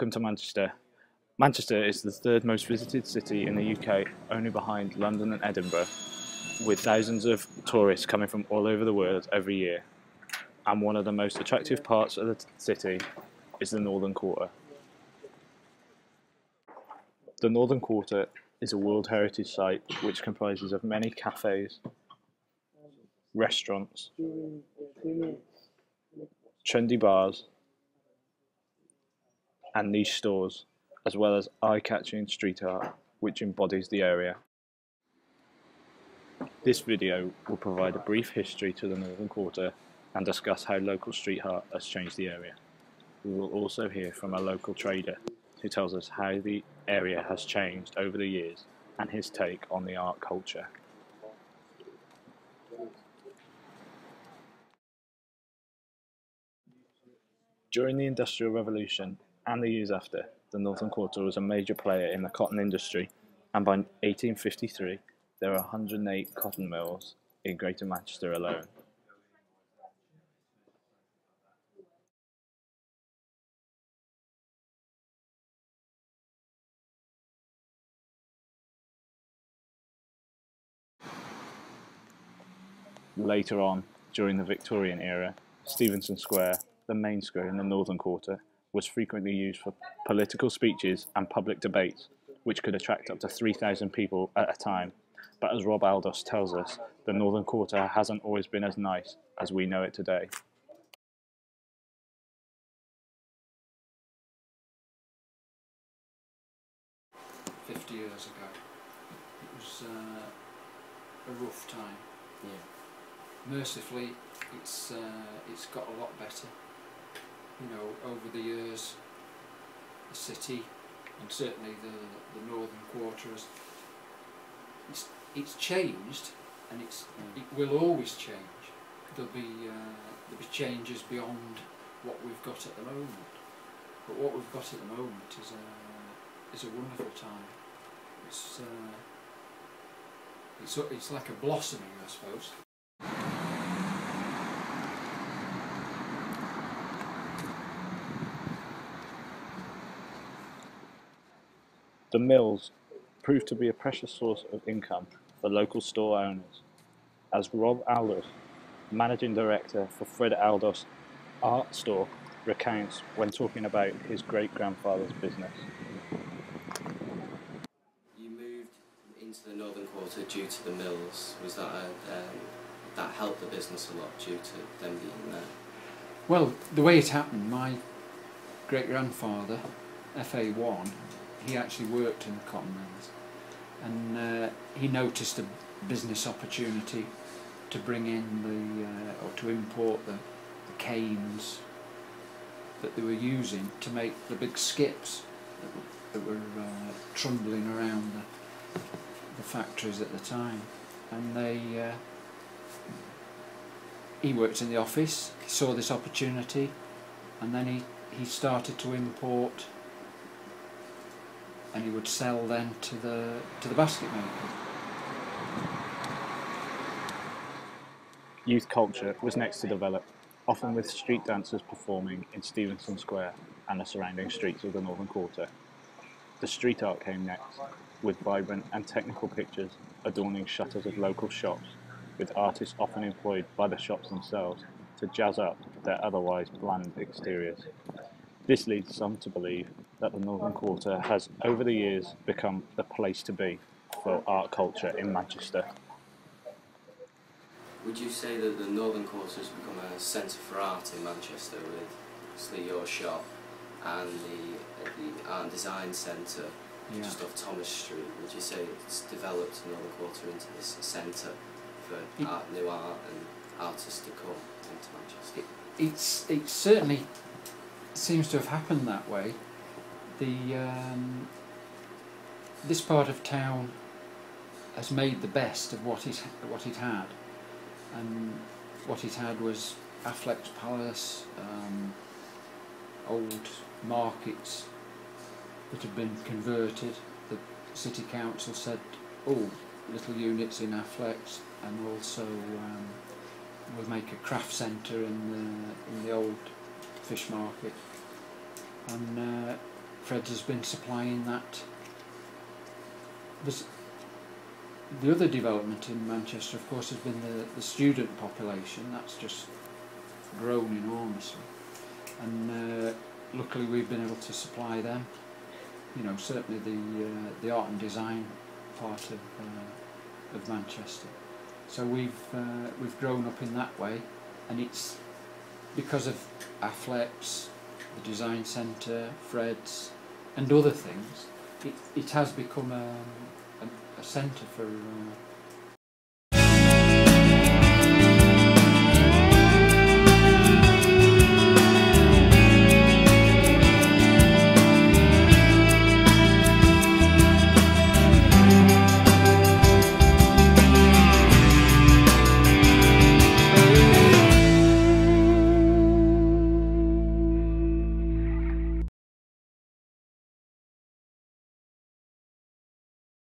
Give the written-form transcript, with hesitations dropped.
Welcome to Manchester. Manchester is the third most visited city in the UK, only behind London and Edinburgh, with thousands of tourists coming from all over the world every year. And one of the most attractive parts of the city is the Northern Quarter. The Northern Quarter is a World Heritage Site which comprises of many cafes, restaurants, trendy bars, and niche stores, as well as eye-catching street art which embodies the area. This video will provide a brief history to the Northern Quarter and discuss how local street art has changed the area. We will also hear from a local trader who tells us how the area has changed over the years and his take on the art culture. During the Industrial Revolution and the years after, the Northern Quarter was a major player in the cotton industry, and by 1853 there were 108 cotton mills in Greater Manchester alone. Later on, during the Victorian era, Stephenson Square, the main square in the Northern Quarter, was frequently used for political speeches and public debates, which could attract up to 3,000 people at a time. But as Rob Aldos tells us, the Northern Quarter hasn't always been as nice as we know it today. "50 years ago, it was a rough time. Yeah. Mercifully, it's got a lot better. You know, over the years, the city and certainly the Northern Quarter it's changed, and it will always change. There'll be changes beyond what we've got at the moment. But what we've got at the moment is a wonderful time. It's like a blossoming, I suppose. The mills proved to be a precious source of income for local store owners, as Rob Aldos, managing director for Fred Aldos Art Store, recounts when talking about his great-grandfather's business. You moved into the Northern Quarter due to the mills. Was that that helped the business a lot due to them being there? Well, the way it happened, my great-grandfather, FA1, he actually worked in the cotton mills, and he noticed a business opportunity to bring in or to import the canes that they were using to make the big skips that were trundling around the factories at the time. And he worked in the office, he saw this opportunity, and then he started to import, and he would sell then to the basket makers. Youth culture was next to develop, often with street dancers performing in Stephenson Square and the surrounding streets of the Northern Quarter. The street art came next, with vibrant and technical pictures adorning shutters of local shops, with artists often employed by the shops themselves to jazz up their otherwise bland exteriors. This leads some to believe that the Northern Quarter has, over the years, become the place to be for art culture in Manchester. Would you say that the Northern Quarter has become a centre for art in Manchester, with obviously your shop and the Art and Design Centre just off Thomas Street? Would you say it's developed the Northern Quarter into this centre for new art and artists to come into Manchester? It certainly seems to have happened that way. This part of town has made the best of what it had, and what it had was Affleck's Palace, old markets that had been converted. The city council said, "Oh, little units in Affleck's, and also we'll make a craft centre in the old fish market." And Fred's has been supplying that. The other development in Manchester, of course, has been the student population. That's just grown enormously, and luckily we've been able to supply them. You know, certainly the art and design part of Manchester. So we've grown up in that way, and it's because of Affleck's, the design centre, Fred's, and other things. It has become a centre